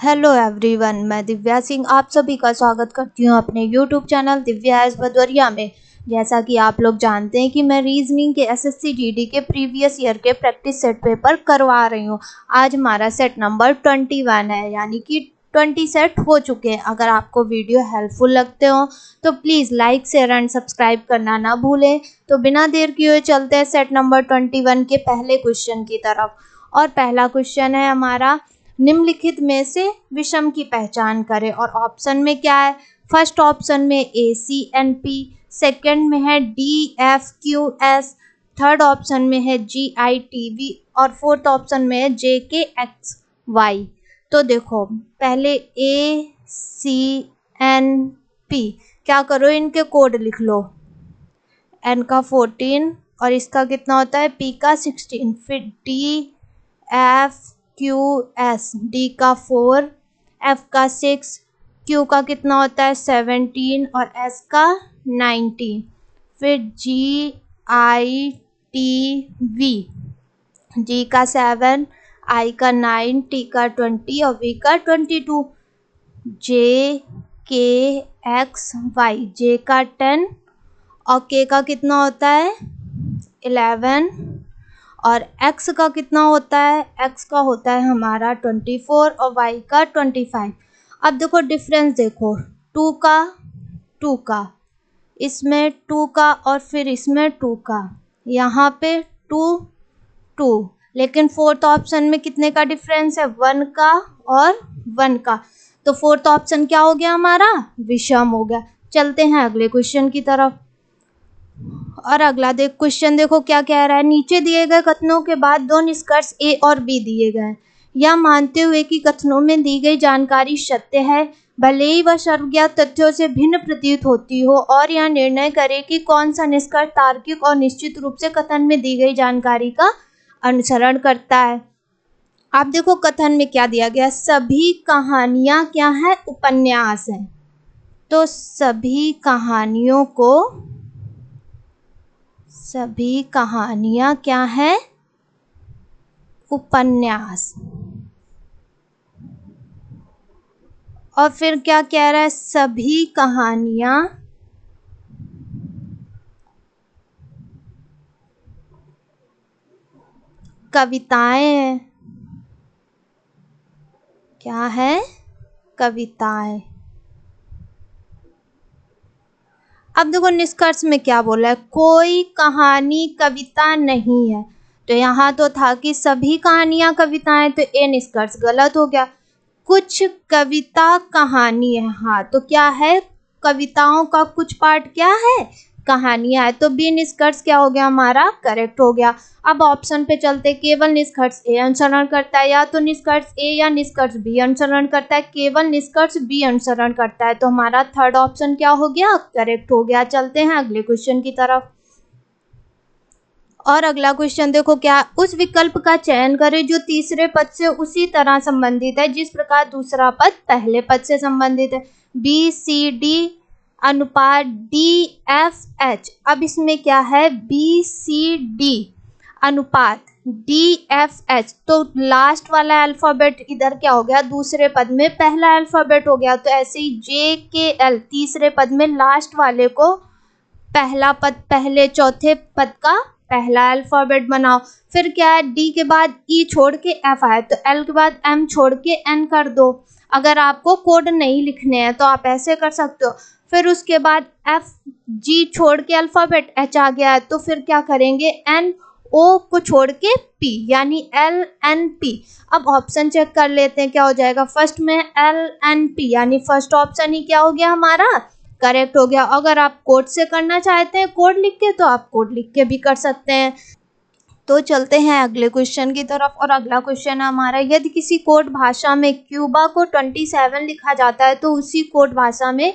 Hello everyone, मैं दिव्या सिंह आप सभी का स्वागत करती हूँ अपने YouTube channel Divya S Bhadauria में। जैसा कि आप लोग जानते हैं कि मैं रीजनिंग के एसएससी जीडी के प्रीवियस ईयर के प्रैक्टिस सेट पेपर करवा रही हूँ। आज हमारा सेट नंबर 21 है, यानी कि 20 सेट हो चुके हैं। अगर आपको वीडियो हेल्पफुल लगते हो तो please like share and subscribe करना ना भूलें। तो बिना देर किए हुए चलते हैं सेट नंबर 21 के पहले क्वेश्चन की तरफ। और पहला क्वेश्चन है हमारा, निम्नलिखित में से विषम की पहचान करें। और ऑप्शन में क्या है, फर्स्ट ऑप्शन में ए सी एन पी, सेकेंड में है D F Q S, third option में है जी आई टी वी और फोर्थ ऑप्शन में है जे के एक्स वाई। तो देखो पहले ए सी एन पी, क्या करो इनके कोड लिख लो। एन का 14 और इसका कितना होता है, पी का 16, फिर D F Q S, D का 4, एफ का 6, क्यू का कितना होता है 17 और एस का 19, फिर जी आई टी वी, जी का 7, आई का 9, टी का 20 और वी का 22, जे के एक्स वाई, जे का 10 और के का कितना होता है 11 और x का कितना होता है, x का होता है हमारा 24 और y का 25। अब देखो डिफरेंस देखो, 2 का इसमें 2 का और फिर इसमें 2 का, यहाँ पे 2 लेकिन फोर्थ ऑप्शन में कितने का डिफरेंस है, 1 का और 1 का। तो फोर्थ ऑप्शन क्या हो गया हमारा, विषम हो गया। चलते हैं अगले क्वेश्चन की तरफ। और अगला क्वेश्चन देखो क्या कह रहा है, नीचे दिए गए कथनों के बाद दो निष्कर्ष ए और बी दिए गए। यह मानते हुए कि कथनों में दी गई जानकारी सत्य है, भले ही वह सर्वज्ञात तथ्यों से भिन्न प्रतीत होती हो, और यह निर्णय करे कि कौन सा निष्कर्ष तार्किक और निश्चित रूप से कथन में दी गई जानकारी का अनुसरण करता है। आप देखो कथन में क्या दिया गया, सभी कहानियां क्या है, उपन्यास है। तो सभी कहानियां क्या है, उपन्यास। और फिर क्या कह रहा है, सभी कहानियां कविताएं हैं। क्या है, कविताएं। अब देखो निष्कर्ष में क्या बोला है, कोई कहानी कविता नहीं है। तो यहाँ तो था कि सभी कहानियां कविताएं, तो ये निष्कर्ष गलत हो गया। कुछ कविता कहानी है, हाँ तो क्या है, कविताओं का कुछ पार्ट क्या है, कहानियां है। तो बी निष्कर्ष क्या हो गया हमारा, करेक्ट हो गया। अब ऑप्शन पे चलते, केवल निष्कर्ष ए अनुसरण करता है, या तो निष्कर्ष ए या निष्कर्ष बी अनुसरण करता है, केवल निष्कर्ष बी अनुसरण करता है। तो हमारा थर्ड ऑप्शन क्या हो गया, करेक्ट हो गया। चलते हैं अगले क्वेश्चन की तरफ। और अगला क्वेश्चन देखो क्या, उस विकल्प का चयन करें जो तीसरे पद से उसी तरह संबंधित है जिस प्रकार दूसरा पद पहले पद से संबंधित है। बी सी डी अनुपात डी एफ एच। अब इसमें क्या है, बी सी डी अनुपात डी एफ एच, तो लास्ट वाला अल्फाबेट इधर क्या हो गया, दूसरे पद में पहला अल्फाबेट हो गया। तो ऐसे ही जे के एल, तीसरे पद में लास्ट वाले को पहला पद, पहले चौथे पद का पहला अल्फाबेट बनाओ। फिर क्या है, डी के बाद ई छोड़ के एफ आए, तो एल के बाद एम छोड़ के एन कर दो। अगर आपको कोड नहीं लिखने हैं तो आप ऐसे कर सकते हो। फिर उसके बाद एफ जी छोड़ के अल्फाबेट एच आ गया है, तो फिर क्या करेंगे, एन ओ को छोड़ के पी, यानी एल एन पी। अब ऑप्शन चेक कर लेते हैं क्या हो जाएगा, फर्स्ट में एल एन पी, यानी फर्स्ट ऑप्शन ही क्या हो गया हमारा, करेक्ट हो गया। अगर आप कोड से करना चाहते हैं कोड लिख के, तो आप कोड लिख के भी कर सकते हैं। तो चलते हैं अगले क्वेश्चन की तरफ। और अगला क्वेश्चन है हमारा, यदि किसी कोड भाषा में क्यूबा को 27 लिखा जाता है तो उसी कोड भाषा में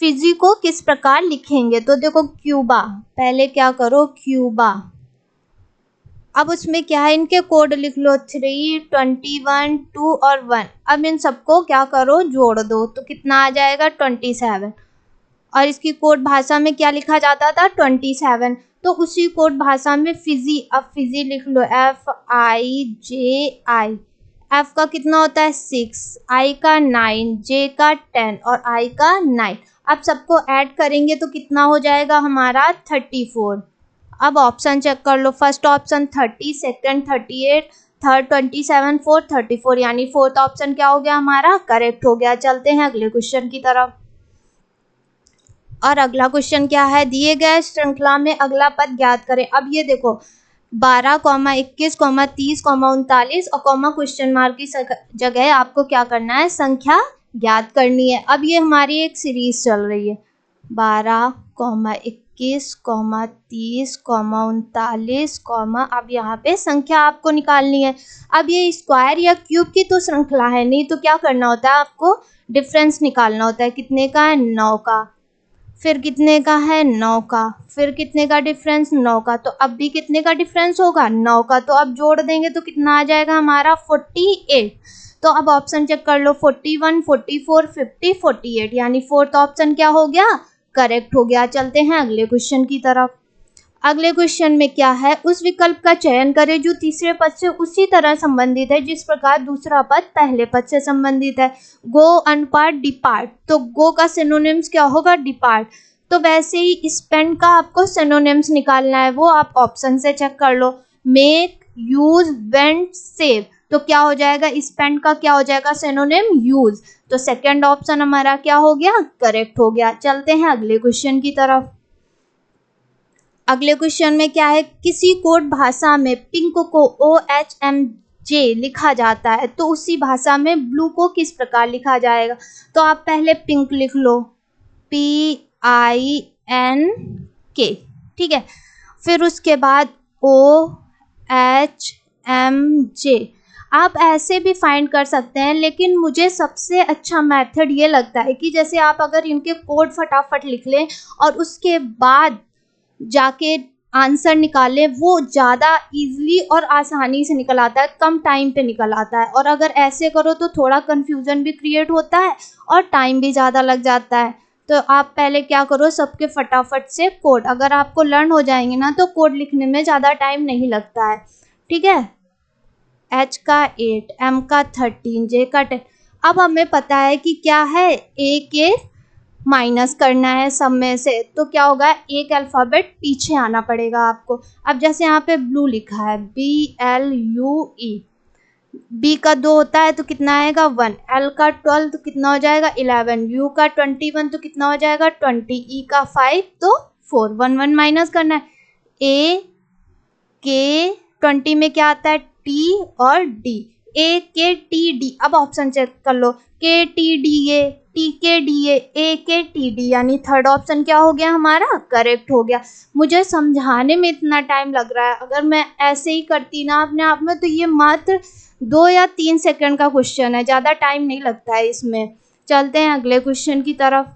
फिजी को किस प्रकार लिखेंगे। तो देखो क्यूबा, पहले क्या करो, क्यूबा। अब उसमें क्या है, इनके कोड लिख लो, 3, 21, 2 और 1। अब इन सबको क्या करो, जोड़ दो, तो कितना आ जाएगा 27। और इसकी कोड भाषा में क्या लिखा जाता था, 27। तो उसी कोड भाषा में फिजी, अब फिजी लिख लो, FIJI, एफ का कितना होता है 6, आई का 9, जे का 10 और आई का 9। अब सबको ऐड करेंगे तो कितना हो जाएगा हमारा 34। अब ऑप्शन चेक कर लो, first option 30, second 38, third 27, fourth 34, यानी फोर्थ ऑप्शन क्या हो गया हमारा करेक्ट हो गया। चलते हैं अगले क्वेश्चन की तरफ। और अगला क्वेश्चन क्या है, दिए गए श्रृंखला में अगला पद ज्ञात करें। अब ये देखो 12, 21, 30, 39 और कॉमा क्वेश्चन मार्क की जगह आपको क्या करना है, संख्या ज्ञात करनी है। अब ये हमारी एक सीरीज चल रही है 12, 21, 30, 39, अब यहाँ पे संख्या आपको निकालनी है। अब ये स्क्वायर या क्यूब की तो श्रृंखला है नहीं, तो क्या करना होता है आपको डिफरेंस निकालना होता है। कितने का है 9 का, फिर कितने का है 9 का, फिर कितने का डिफरेंस 9 का, तो अब भी कितने का डिफरेंस होगा 9 का, तो अब जोड़ देंगे तो कितना आ जाएगा हमारा 48। तो अब ऑप्शन चेक कर लो 41, 44, 50, 48, यानी फोर्थ ऑप्शन क्या हो गया करेक्ट हो गया। चलते हैं अगले क्वेश्चन की तरफ। अगले क्वेश्चन में क्या है, उस विकल्प का चयन करें जो तीसरे पद से उसी तरह संबंधित है जिस प्रकार दूसरा पद पहले पद से संबंधित है। गो, अनपार्ट, डिपार्ट, तो गो का सिनोनिम्स क्या होगा डिपार्ट। तो वैसे ही स्पेंड का आपको सिनोनिम्स निकालना है, वो आप ऑप्शन से चेक कर लो। मेक, यूज, वेंट, सेव, तो क्या हो जाएगा स्पेंड का क्या हो जाएगा सिनोनिम यूज। तो सेकेंड ऑप्शन हमारा क्या हो गया करेक्ट हो गया। चलते हैं अगले क्वेश्चन की तरफ। अगले क्वेश्चन में क्या है, किसी कोड भाषा में पिंक को OHMJ लिखा जाता है तो उसी भाषा में ब्लू को किस प्रकार लिखा जाएगा। तो आप पहले पिंक लिख लो PINK, ठीक है। फिर उसके बाद OHMJ आप ऐसे भी फाइंड कर सकते हैं, लेकिन मुझे सबसे अच्छा मेथड ये लगता है कि जैसे आप अगर इनके कोड फटाफट लिख लें और उसके बाद जाके आंसर निकाले, वो ज़्यादा इजीली और आसानी से निकल आता है, कम टाइम पे निकल आता है। और अगर ऐसे करो तो थोड़ा कंफ्यूजन भी क्रिएट होता है और टाइम भी ज़्यादा लग जाता है। तो आप पहले क्या करो, सबके फटाफट से कोड अगर आपको लर्न हो जाएंगे ना तो कोड लिखने में ज़्यादा टाइम नहीं लगता है, ठीक है। H का 8, M का 13, J का 10। अब हमें पता है कि क्या है A के माइनस करना है सब में से, तो क्या होगा एक अल्फ़ाबेट पीछे आना पड़ेगा आपको। अब जैसे यहाँ पे ब्लू लिखा है BLUE, B का 2 होता है तो कितना आएगा 1, L का 12 तो कितना हो जाएगा 11, U का 21 तो कितना हो जाएगा 20, E का 5 तो 4, 1 1 माइनस करना है। A के 20 में क्या आता है T और D, A के T D। अब ऑप्शन चेक कर लो KTDA, TKDA, AKTD, यानी थर्ड ऑप्शन क्या हो गया हमारा करेक्ट हो गया। मुझे समझाने में इतना टाइम लग रहा है, अगर मैं ऐसे ही करती ना अपने आप में तो ये मात्र 2 या 3 सेकंड का क्वेश्चन है, ज़्यादा टाइम नहीं लगता है इसमें। चलते हैं अगले क्वेश्चन की तरफ।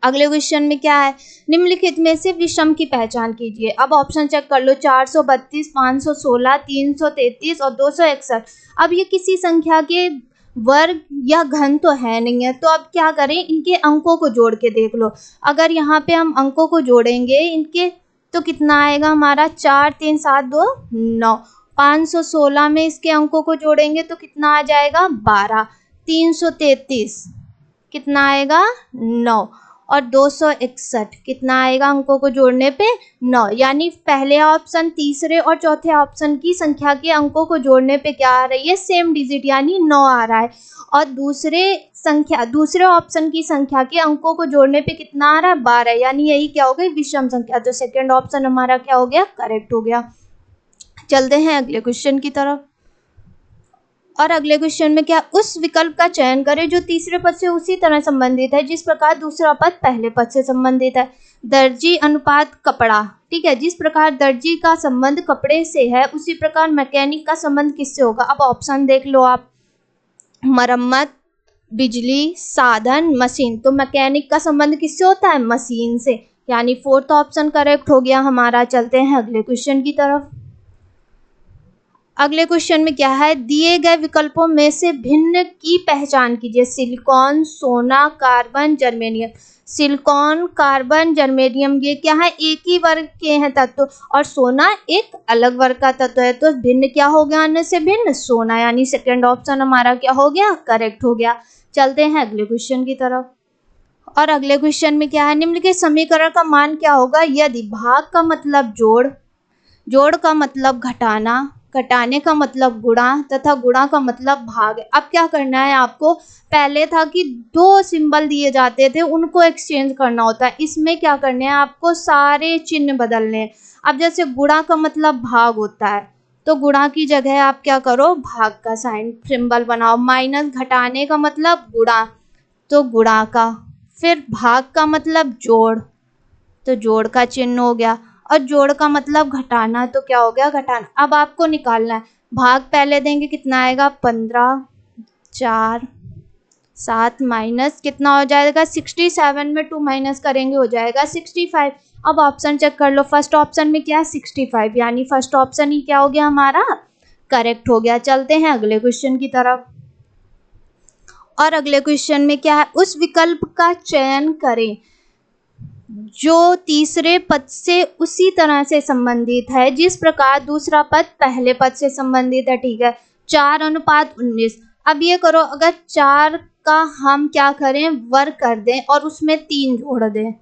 अगले क्वेश्चन में क्या है, निम्नलिखित में से विषम की पहचान कीजिए। अब ऑप्शन चेक कर लो 432, 516, 333 और 261। अब ये किसी संख्या के वर्ग या घन तो है नहीं है, तो अब क्या करें, इनके अंकों को जोड़ के देख लो। अगर यहाँ पे हम अंकों को जोड़ेंगे इनके तो कितना आएगा हमारा 4 3 7 2 9। 516 में इसके अंकों को जोड़ेंगे तो कितना आ जाएगा 12। 333 कितना आएगा 9 और 261 कितना आएगा अंकों को जोड़ने पे 9। यानी पहले ऑप्शन, तीसरे और चौथे ऑप्शन की संख्या के अंकों को जोड़ने पे क्या आ रही है सेम डिजिट यानी 9 आ रहा है, और दूसरे ऑप्शन की संख्या के अंकों को जोड़ने पे कितना आ रहा है 12, यानी यही क्या हो गई विषम संख्या। तो सेकेंड ऑप्शन हमारा क्या हो गया करेक्ट हो गया। चलते हैं अगले क्वेश्चन की तरफ। और अगले क्वेश्चन में क्या, उस विकल्प का चयन करें जो तीसरे पद से उसी तरह संबंधित है जिस प्रकार दूसरा पद पहले पद से संबंधित है। दर्जी अनुपात कपड़ा, ठीक है, जिस प्रकार दर्जी का संबंध कपड़े से है उसी प्रकार मैकेनिक का संबंध किससे होगा। अब ऑप्शन देख लो आप, मरम्मत, बिजली, साधन, मशीन। तो मैकेनिक का संबंध किससे होता है मशीन से, यानी फोर्थ ऑप्शन करेक्ट हो गया हमारा। चलते हैं अगले क्वेश्चन की तरफ। अगले क्वेश्चन में क्या है, दिए गए विकल्पों में से भिन्न की पहचान कीजिए। सिलिकॉन, सोना, carbon, germanium. Silicon, carbon, germanium ये क्या है, एक ही वर्ग के हैं तत्व, और सोना एक अलग वर्ग का तत्व है। तो भिन्न क्या हो गया, अन्य से भिन्न सोना, यानी सेकंड ऑप्शन हमारा क्या हो गया, करेक्ट हो गया। चलते हैं अगले क्वेश्चन की तरफ। और अगले क्वेश्चन में क्या है, निम्नलिखित समीकरण का मान क्या होगा यदि भाग का मतलब जोड़, जोड़ का मतलब घटाना, घटाने का मतलब गुणा तथा गुणा का मतलब भाग है। अब क्या करना है आपको, पहले था कि दो सिंबल दिए जाते थे उनको एक्सचेंज करना होता है, इसमें क्या करने हैं आपको, सारे चिन्ह बदलने हैं। अब जैसे गुणा का मतलब भाग होता है, तो गुणा की जगह आप क्या करो, भाग का साइन सिंबल बनाओ। माइनस घटाने का मतलब गुणा, तो गुणा का, फिर भाग का मतलब जोड़, तो जोड़ का चिन्ह हो गया, और जोड़ का मतलब घटाना, तो क्या हो गया, घटाना। अब आपको निकालना है, भाग पहले देंगे कितना आएगा, 15, 4, 7 माइनस कितना हो जाएगा, 67 में 2 माइनस करेंगे हो जाएगा 65। अब ऑप्शन चेक कर लो, फर्स्ट ऑप्शन में क्या है 65, यानी फर्स्ट ऑप्शन ही क्या हो गया हमारा, करेक्ट हो गया। चलते हैं अगले क्वेश्चन की तरफ। और अगले क्वेश्चन में क्या है, उस विकल्प का चयन करें जो तीसरे पद से उसी तरह से संबंधित है जिस प्रकार दूसरा पद पहले पद से संबंधित है। ठीक है, 4:19। अब ये करो, अगर 4 का हम क्या करें, वर्ग कर दें और उसमें 3 जोड़ दें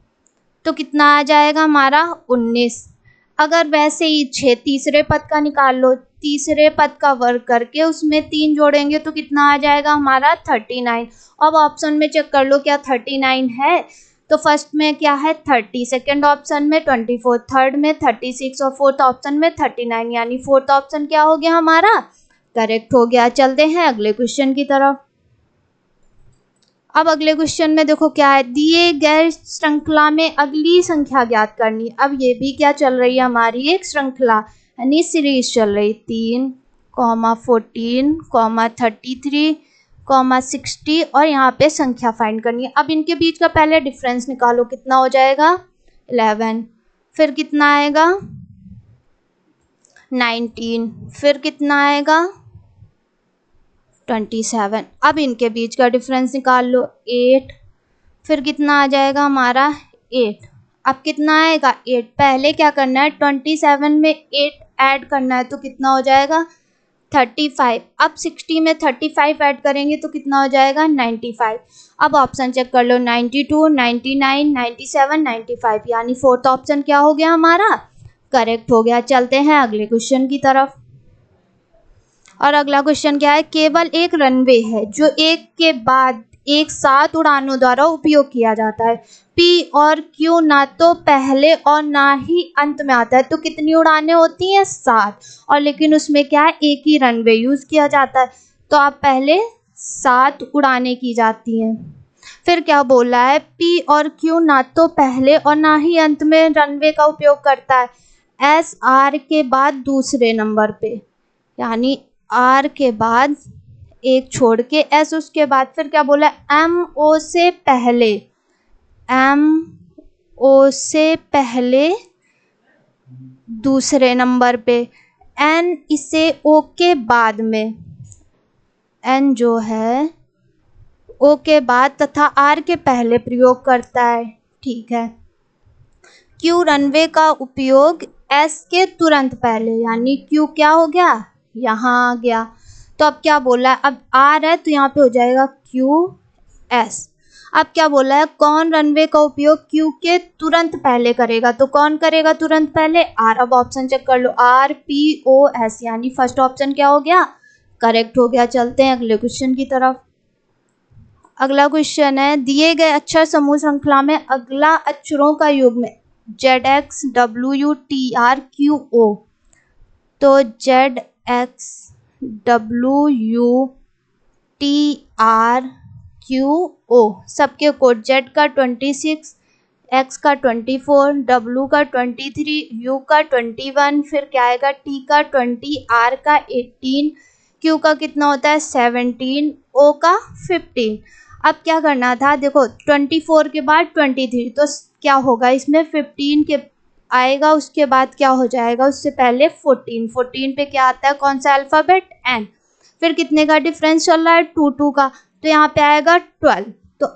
तो कितना आ जाएगा हमारा, 19। अगर वैसे ही तीसरे पद का निकाल लो, तीसरे पद का वर्ग करके उसमें 3 जोड़ेंगे तो कितना आ जाएगा हमारा, 39। अब ऑप्शन में चेक कर लो क्या 39 है, तो फर्स्ट में क्या है 30, सेकंड ऑप्शन में 24, थर्ड में 36 और फोर्थ ऑप्शन में 39, यानी फोर्थ ऑप्शन क्या हो गया हमारा, करेक्ट हो गया। चलते हैं अगले क्वेश्चन की तरफ। अब अगले क्वेश्चन में देखो क्या है, दिए गए श्रृंखला में अगली संख्या ज्ञात करनी। अब ये भी क्या चल रही है हमारी, एक श्रृंखला यानी सीरीज चल रही, 3, 14, 33, 60 और यहाँ पे संख्या फाइंड करनी है। अब इनके बीच का पहले डिफरेंस निकालो, कितना हो जाएगा 11, फिर कितना आएगा 19, फिर कितना आएगा 27। अब इनके बीच का डिफरेंस निकाल लो, 8, फिर कितना आ जाएगा हमारा 8। अब कितना आएगा 8, पहले क्या करना है 27 में 8 ऐड करना है तो कितना हो जाएगा 35। अब 60 में 35 ऐड करेंगे तो कितना हो जाएगा 95। अब ऑप्शन चेक कर लो, 92, 99, 97, 95, यानी फोर्थ ऑप्शन क्या हो गया हमारा, करेक्ट हो गया। चलते हैं अगले क्वेश्चन की तरफ। और अगला क्वेश्चन क्या है, केवल एक रनवे है जो एक के बाद एक 7 उड़ानों द्वारा उपयोग किया जाता है। पी और क्यू ना तो पहले और ना ही अंत में आता है, तो कितनी उड़ानें होती हैं 7, और लेकिन उसमें क्या है एक ही रनवे यूज किया जाता है, तो आप पहले 7 उड़ानें की जाती हैं। फिर क्या बोला है, पी और क्यू ना तो पहले और ना ही अंत में रनवे का उपयोग करता है, एस आर के बाद दूसरे नंबर पे, यानी आर के बाद एक छोड़ के एस उसके बाद, फिर क्या बोला एम ओ से पहले, एम ओ से पहले दूसरे नंबर पे, एन इसे ओ के बाद में, एन जो है ओ के बाद तथा आर के पहले प्रयोग करता है। ठीक है, क्यू रनवे का उपयोग एस के तुरंत पहले, यानी क्यू क्या हो गया यहाँ आ गया, तो अब क्या बोला है, अब आर है तो यहाँ पे हो जाएगा क्यू एस। अब क्या बोला है, कौन रनवे का उपयोग क्यू के तुरंत पहले करेगा, तो कौन करेगा तुरंत पहले, आर। अब ऑप्शन चेक कर लो, आर पी ओ एस, यानी फर्स्ट ऑप्शन क्या हो गया, करेक्ट हो गया। चलते हैं अगले क्वेश्चन की तरफ। अगला क्वेश्चन है, दिए गए अक्षर समूह श्रृंखला में अगला अक्षरों का युग्म ZX WTR QO, तो ZX WTR QO सबके कोड, Z का 26, X का 24, W का 23, U का 21, फिर क्या आएगा T का 20, R का 18, Q का कितना होता है 17, O का 15। अब क्या करना था, देखो 24 के बाद 23, तो क्या होगा इसमें 15 के आएगा उसके बाद क्या हो जाएगा, उससे पहले 14, 14 पे क्या आता है, कौन सा अल्फ़ाबेट, एन। फिर कितने का डिफरेंस चल रहा है, 2 2 का, तो यहाँ पे आएगा 12। तो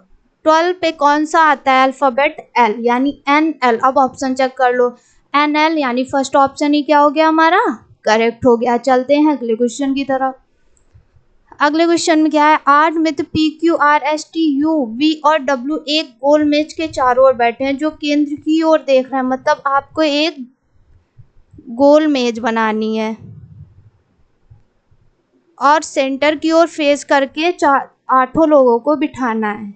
12 पे कौन सा आता है अल्फ़ाबेट, एल, यानी एन एल। अब ऑप्शन चेक कर लो, एन एल, यानी फर्स्ट ऑप्शन ही क्या हो गया हमारा, करेक्ट हो गया। चलते हैं अगले क्वेश्चन की तरफ। अगले क्वेश्चन में क्या है, 8 में तो P Q R S T U V और डब्ल्यू एक गोल मेज के चारों ओर बैठे हैं जो केंद्र की ओर देख रहे हैं। मतलब आपको एक गोल मेज बनानी है और सेंटर की ओर फेस करके 8 लोगों को बिठाना है।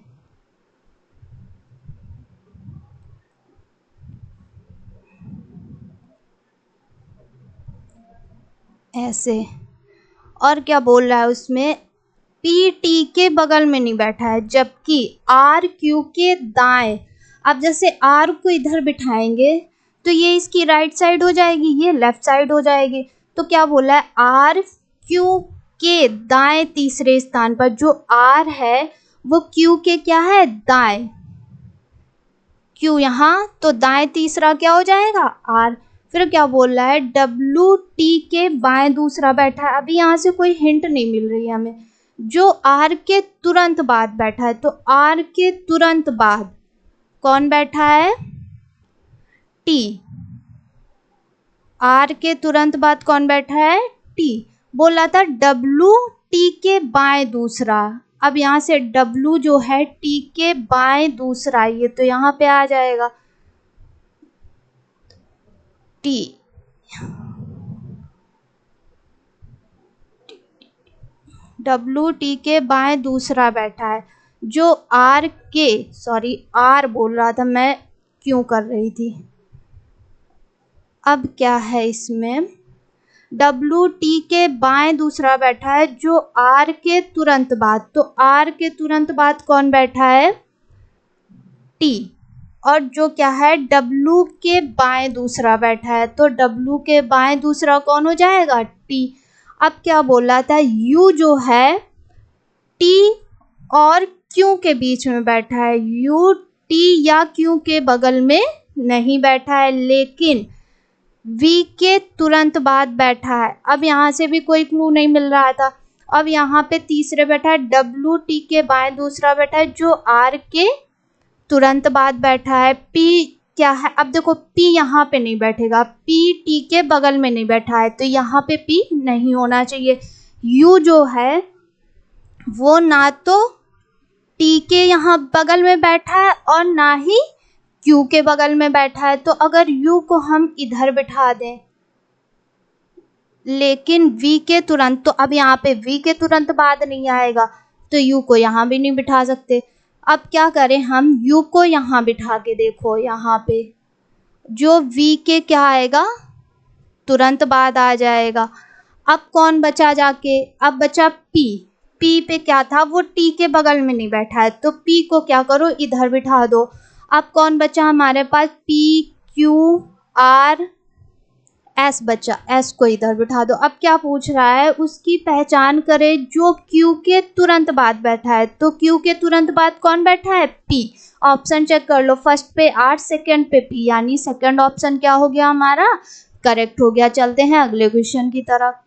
ऐसे, और क्या बोल रहा है उसमें, पी टी के बगल में नहीं बैठा है, जबकि आर क्यू के दाएं। अब जैसे आर को इधर बिठाएंगे तो ये इसकी राइट साइड हो जाएगी, ये लेफ्ट साइड हो जाएगी। तो क्या बोला है, आर क्यू के दाएं तीसरे स्थान पर, जो आर है वो क्यू के क्या है, दाएं। क्यू यहाँ, तो दाएं तीसरा क्या हो जाएगा, आर। फिर क्या बोल रहा है, डब्ल्यू टी के बाएं दूसरा बैठा है। अभी यहाँ से कोई हिंट नहीं मिल रही है हमें, जो आर के तुरंत बाद बैठा है। तो आर के तुरंत बाद कौन बैठा है, टी। आर के तुरंत बाद कौन बैठा है, टी। बोला था डब्ल्यू टी के बाएं दूसरा। अब यहाँ से डब्ल्यू जो है टी के बाएं दूसरा, ये तो यहाँ पे आ जाएगा टी। डब्ल्यू टी के बाएं दूसरा बैठा है, जो आर के, सॉरी आर बोल रहा था मैं, क्यों कर रही थी। अब क्या है इसमें, डब्ल्यू टी के बाएं दूसरा बैठा है जो आर के तुरंत बाद। तो आर के तुरंत बाद कौन बैठा है, टी। और जो क्या है, डब्ल्यू के बाएं दूसरा बैठा है, तो डब्ल्यू के बाएं दूसरा कौन हो जाएगा, टी। अब क्या बोला था, यू जो है टी और क्यू के बीच में बैठा है। यू टी या क्यू के बगल में नहीं बैठा है, लेकिन वी के तुरंत बाद बैठा है। अब यहाँ से भी कोई क्लू नहीं मिल रहा था। अब यहाँ पे तीसरे बैठा है, डब्ल्यू टी के बाएं दूसरा बैठा है जो आर के तुरंत बाद बैठा है। पी क्या है, अब देखो पी यहाँ पे नहीं बैठेगा, पी टी के बगल में नहीं बैठा है, तो यहाँ पे पी नहीं होना चाहिए। यू जो है वो ना तो टी के यहाँ बगल में बैठा है और ना ही क्यू के बगल में बैठा है। तो अगर यू को हम इधर बिठा दें, लेकिन वी के तुरंत, तो अब यहाँ पे वी के तुरंत बाद नहीं आएगा, तो यू को यहाँ भी नहीं बिठा सकते। अब क्या करें हम, यू को यहाँ बिठा के देखो, यहाँ पे जो वी के क्या आएगा, तुरंत बाद आ जाएगा। अब कौन बचा जाके, अब बचा पी। पी पे क्या था, वो टी के बगल में नहीं बैठा है, तो पी को क्या करो, इधर बिठा दो। अब कौन बचा हमारे पास, पी क्यू आर एस बचा, एस को इधर बिठा दो। अब क्या पूछ रहा है, उसकी पहचान करें जो क्यू के तुरंत बाद बैठा है। तो क्यू के तुरंत बाद कौन बैठा है, पी। ऑप्शन चेक कर लो, फर्स्ट पे आर, सेकंड पे पी, यानी सेकंड ऑप्शन क्या हो गया हमारा, करेक्ट हो गया। चलते हैं अगले क्वेश्चन की तरफ।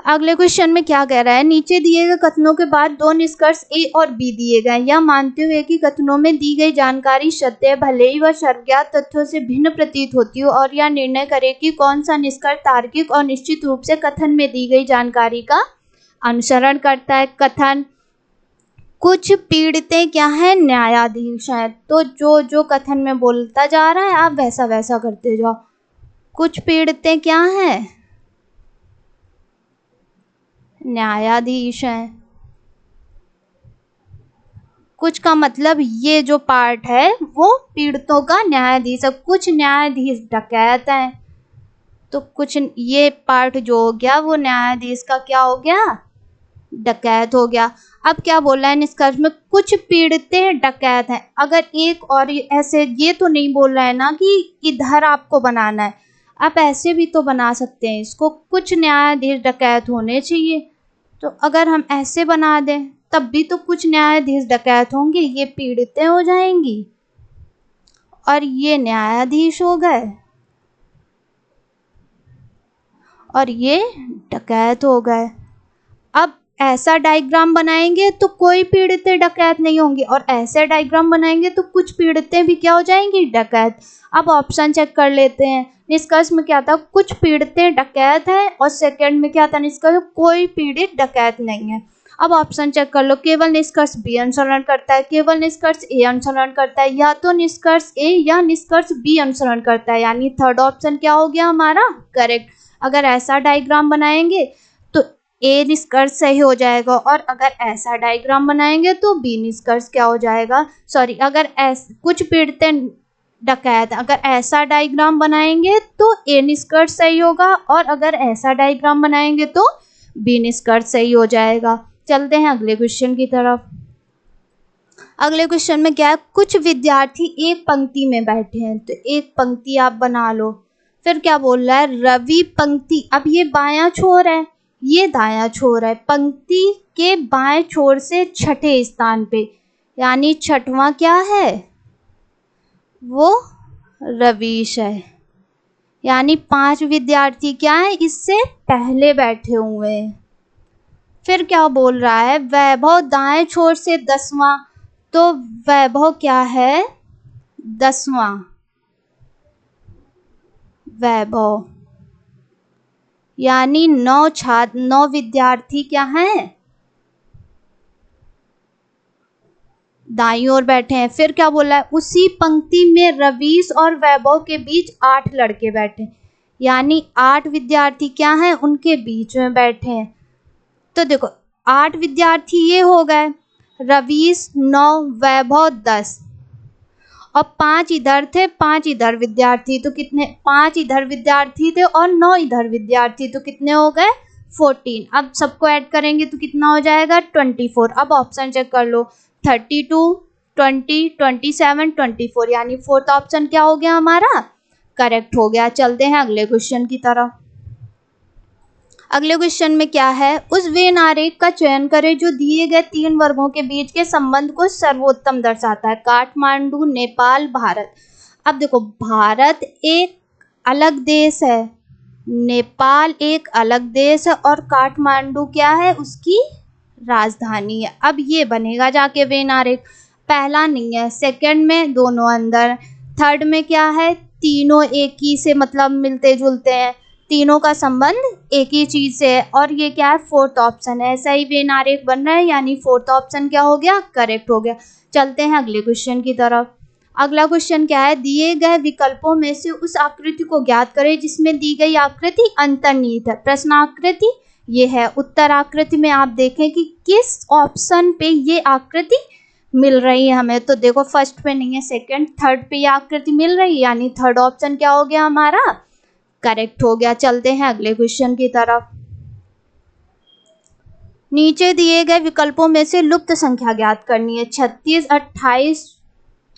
अगले क्वेश्चन में क्या कह रहा है, नीचे दिए गए कथनों के बाद दो निष्कर्ष ए और बी दिए गए, यह मानते हुए कि कथनों में दी गई जानकारी सत्य है, भले ही वह सर्वज्ञात तथ्यों से भिन्न प्रतीत होती हो, और यह निर्णय करे कि कौन सा निष्कर्ष तार्किक और निश्चित रूप से कथन में दी गई जानकारी का अनुसरण करता है। कथन, कुछ पीड़ितें क्या है, न्यायाधीश हैं। तो जो जो कथन में बोलता जा रहा है आप वैसा वैसा करते जाओ। कुछ पीड़ितें क्या हैं, न्यायाधीश हैं। कुछ का मतलब ये जो पार्ट है वो पीड़ितों का न्यायाधीश है। कुछ न्यायाधीश डकैत हैं, तो कुछ ये पार्ट जो हो गया वो न्यायाधीश का क्या हो गया, डकैत हो गया। अब क्या बोल रहा है निष्कर्ष में, कुछ पीड़ितें डकैत हैं। अगर एक और ऐसे, ये तो नहीं बोल रहा है ना कि इधर आपको बनाना है, आप ऐसे भी तो बना सकते हैं इसको, कुछ न्यायाधीश डकैत होने चाहिए। तो अगर हम ऐसे बना दें तब भी तो कुछ न्यायाधीश डकैत होंगे, ये पीड़ितें हो जाएंगी। और ये न्यायाधीश हो गए और ये डकैत हो गए। अब ऐसा डायग्राम बनाएंगे तो कोई पीड़ितें डकैत नहीं होंगी, और ऐसे डायग्राम बनाएंगे तो कुछ पीड़ितें भी क्या हो जाएंगी, डकैत। अब ऑप्शन चेक कर लेते हैं। निष्कर्ष में क्या था, कुछ पीड़ितें डकैत है, और सेकंड में क्या था निष्कर्ष, कोई पीड़ित डकैत नहीं है। अब ऑप्शन चेक कर लो, केवल निष्कर्ष बी अनुसरण करता है, केवल निष्कर्ष ए अनुसरण करता है, या तो निष्कर्ष ए या निष्कर्ष बी अनुसरण करता है, यानी थर्ड ऑप्शन क्या हो गया हमारा, करेक्ट। अगर ऐसा डायग्राम बनाएंगे तो ए निष्कर्ष सही हो जाएगा, और अगर ऐसा डायग्राम बनाएंगे तो बी निष्कर्ष क्या हो जाएगा, सॉरी, अगर कुछ पीड़ितें डकैत, अगर ऐसा डायग्राम बनाएंगे तो ए निष्कर्ष सही होगा, और अगर ऐसा डायग्राम बनाएंगे तो बी निष्कर्ष सही हो जाएगा। चलते हैं अगले क्वेश्चन की तरफ। अगले क्वेश्चन में क्या है, कुछ विद्यार्थी एक पंक्ति में बैठे हैं, तो एक पंक्ति आप बना लो। फिर क्या बोल रहा है, रवि पंक्ति, अब ये बायां छोर है, ये दायां छोर है, पंक्ति के बाएं छोर से छठे स्थान पे, यानी छठवां क्या है, वो रवीश है, यानी 5 विद्यार्थी क्या है, इससे पहले बैठे हुए हैं। फिर क्या बोल रहा है, वैभव दाएं छोर से 10वां, तो वैभव क्या है, 10वां वैभव, यानी 9 विद्यार्थी क्या हैं, दाईं ओर बैठे हैं। फिर क्या बोला है, उसी पंक्ति में रवीश और वैभव के बीच 8 लड़के बैठे, यानी 8 विद्यार्थी क्या हैं, उनके बीच में बैठे हैं। तो देखो 8 विद्यार्थी ये हो गए, रवीश 9, वैभव 10, और 5 इधर थे, 5 इधर विद्यार्थी, तो कितने, 5 इधर विद्यार्थी थे और 9 इधर विद्यार्थी, तो कितने हो गए, 14। अब सबको ऐड करेंगे तो कितना हो जाएगा, 24। अब ऑप्शन चेक कर लो, 32, 20, 27, 24, यानी फोर्थ ऑप्शन क्या हो गया हमारा, करेक्ट हो गया। चलते हैं अगले क्वेश्चन की तरफ। अगले क्वेश्चन में क्या है, उस वेन आरेख का चयन करें जो दिए गए 3 वर्गों के बीच के संबंध को सर्वोत्तम दर्शाता है। काठमांडू, नेपाल, भारत। अब देखो भारत एक अलग देश है, नेपाल एक अलग देश है, और काठमांडू क्या है, उसकी राजधानी है। अब ये बनेगा जाके वेन आरेख। पहला नहीं है, सेकंड में दोनों अंदर, थर्ड में क्या है, तीनों एक ही से मतलब मिलते जुलते हैं, तीनों का संबंध एक ही चीज से है, और ये क्या है, फोर्थ ऑप्शन है। ऐसा ही वेन आरेख बन रहा है, यानी फोर्थ ऑप्शन क्या हो गया, करेक्ट हो गया। चलते हैं अगले क्वेश्चन की तरफ। अगला क्वेश्चन क्या है, दिए गए विकल्पों में से उस आकृति को ज्ञात करें जिसमें दी गई आकृति अंतर्निहित है। प्रश्न आकृति ये है, उत्तर आकृति में आप देखें कि किस ऑप्शन पे ये आकृति मिल रही है हमें। तो देखो फर्स्ट पे नहीं है, सेकंड थर्ड पे ये आकृति मिल रही है, यानी थर्ड ऑप्शन क्या हो गया हमारा, करेक्ट हो गया। चलते हैं अगले क्वेश्चन की तरफ। नीचे दिए गए विकल्पों में से लुप्त संख्या ज्ञात करनी है। 36, 28,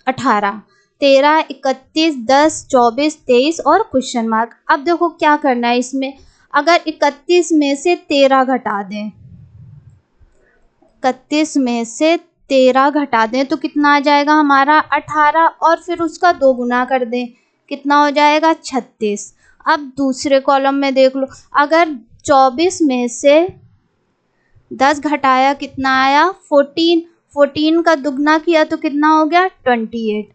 18, 13, 31, 10, 24, 23 और क्वेश्चन मार्क। अब देखो क्या करना है इसमें, अगर 31 में से 13 घटा दें, 31 में से 13 घटा दें तो कितना आ जाएगा हमारा 18, और फिर उसका 2 गुना कर दें, कितना हो जाएगा 36। अब दूसरे कॉलम में देख लो, अगर 24 में से 10 घटाया कितना आया 14, 14 का दुगना किया तो कितना हो गया 28।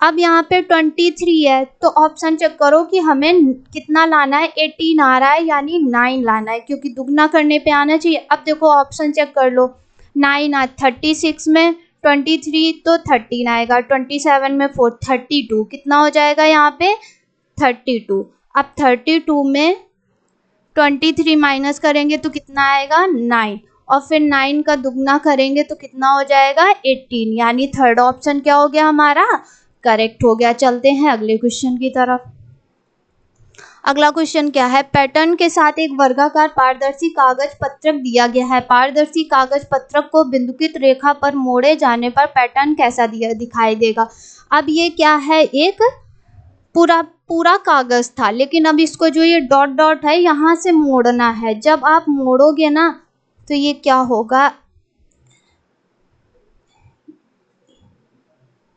अब यहाँ पे 23 है, तो ऑप्शन चेक करो कि हमें कितना लाना है, 18 आ रहा है, यानी 9 लाना है, क्योंकि दुगना करने पे आना चाहिए। अब देखो ऑप्शन चेक कर लो, 9 आ 36 में 23 तो 13 आएगा, 27 में 4 32, कितना हो जाएगा यहाँ पे 32। अब 32 में 23 माइनस करेंगे तो कितना आएगा 9, और फिर 9 का दुगना करेंगे तो कितना हो जाएगा 18, यानी थर्ड ऑप्शन क्या हो गया हमारा, करेक्ट हो गया। चलते हैं अगले क्वेश्चन की तरफ। अगला क्वेश्चन क्या है, पैटर्न के साथ एक वर्गाकार पारदर्शी कागज पत्रक दिया गया है। पारदर्शी कागज पत्रक को बिंदुकित रेखा पर मोड़े जाने पर पैटर्न कैसा दिखाई देगा। अब ये क्या है, एक पूरा कागज था, लेकिन अब इसको जो ये डॉट डॉट है यहाँ से मोड़ना है। जब आप मोड़ोगे ना तो ये क्या होगा,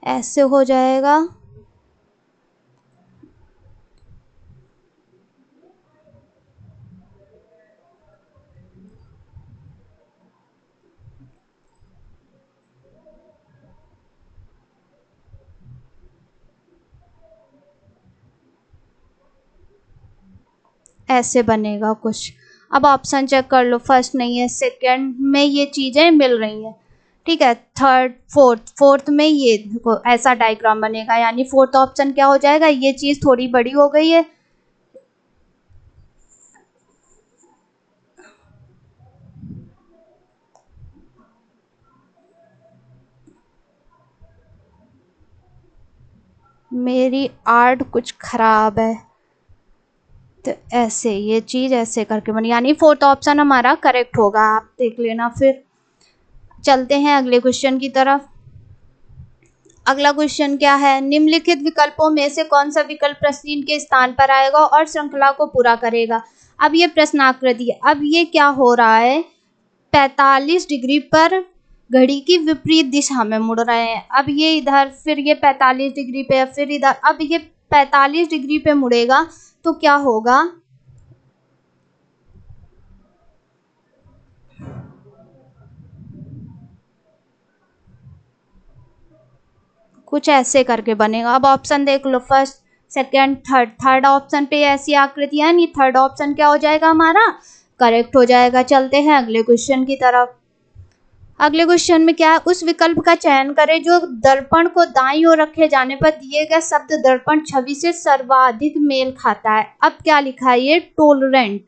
ऐसे हो जाएगा, ऐसे बनेगा कुछ। अब ऑप्शन चेक कर लो, फर्स्ट नहीं है, सेकंड में ये चीज़ें मिल रही हैं, ठीक है, थर्ड फोर्थ में ये देखो ऐसा डायग्राम बनेगा, यानी फोर्थ ऑप्शन क्या हो जाएगा, ये चीज़ थोड़ी बड़ी हो गई है, मेरी आर्ट कुछ खराब है, तो ऐसे ये चीज़ ऐसे करके बनी, यानी फोर्थ ऑप्शन हमारा करेक्ट होगा, आप देख लेना। फिर चलते हैं अगले क्वेश्चन की तरफ। अगला क्वेश्चन क्या है, निम्नलिखित विकल्पों में से कौन सा विकल्प प्रश्न के स्थान पर आएगा और श्रृंखला को पूरा करेगा। अब ये प्रश्नाकृति है, अब ये क्या हो रहा है, 45 डिग्री पर घड़ी की विपरीत दिशा में मुड़ रहे हैं। अब ये इधर, फिर ये 45 डिग्री पे, फिर इधर, अब ये 45 डिग्री पे मुड़ेगा तो क्या होगा, कुछ ऐसे करके बनेगा। अब ऑप्शन देख लो, फर्स्ट सेकंड थर्ड ऑप्शन पे ऐसी आकृतियां, नहीं थर्ड ऑप्शन क्या हो जाएगा हमारा, करेक्ट हो जाएगा। चलते हैं अगले क्वेश्चन की तरफ। अगले क्वेश्चन में क्या है, उस विकल्प का चयन करें जो दर्पण को दाईं ओर रखे जाने पर दिए गए शब्द दर्पण छवि से सर्वाधिक मेल खाता है। अब क्या लिखा है, ये टोलरेंट,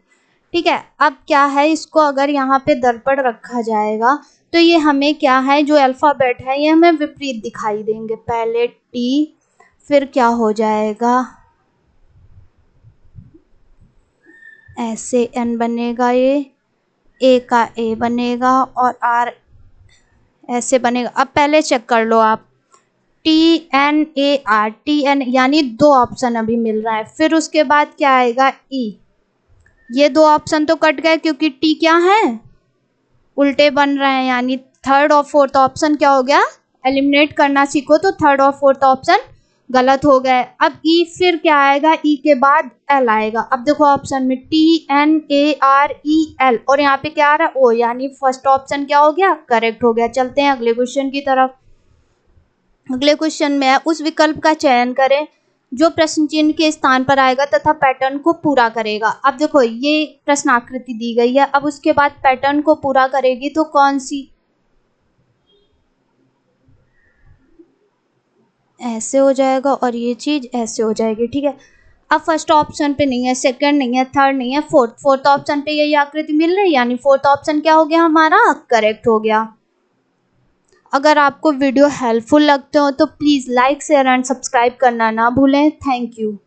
ठीक है। अब क्या है, इसको अगर यहाँ पे दर्पण रखा जाएगा तो ये हमें क्या है, जो अल्फाबेट है ये हमें विपरीत दिखाई देंगे, पहले टी, फिर क्या हो जाएगा, ऐसे एन बनेगा, ये ए का ए बनेगा और आर ऐसे बनेगा। अब पहले चेक कर लो आप, TNAR, TN यानी दो ऑप्शन अभी मिल रहा है, फिर उसके बाद क्या आएगा, ई, ये दो ऑप्शन तो कट गए क्योंकि टी क्या है, उल्टे बन रहे हैं, यानी थर्ड और फोर्थ ऑप्शन क्या हो गया, एलिमिनेट करना सीखो, तो थर्ड और फोर्थ ऑप्शन गलत हो गए। अब ई, फिर क्या आएगा, ई के बाद एल आएगा। अब देखो ऑप्शन में TNAREL और यहाँ पे क्या आ रहा है, ओ, यानी फर्स्ट ऑप्शन क्या हो गया, करेक्ट हो गया। चलते हैं अगले क्वेश्चन की तरफ। अगले क्वेश्चन में है, उस विकल्प का चयन करें जो प्रश्न चिन्ह के स्थान पर आएगा तथा पैटर्न को पूरा करेगा। अब देखो ये प्रश्न आकृति दी गई है, अब उसके बाद पैटर्न को पूरा करेगी तो कौन सी, ऐसे हो जाएगा और ये चीज ऐसे हो जाएगी, ठीक है। अब फर्स्ट ऑप्शन पे नहीं है, सेकंड नहीं है, थर्ड नहीं है, फोर्थ ऑप्शन पे यही आकृति मिल रही है, यानी फोर्थ ऑप्शन क्या हो गया हमारा, करेक्ट हो गया। अगर आपको वीडियो हेल्पफुल लगते हो तो please like share and subscribe करना ना भूलें। Thank you.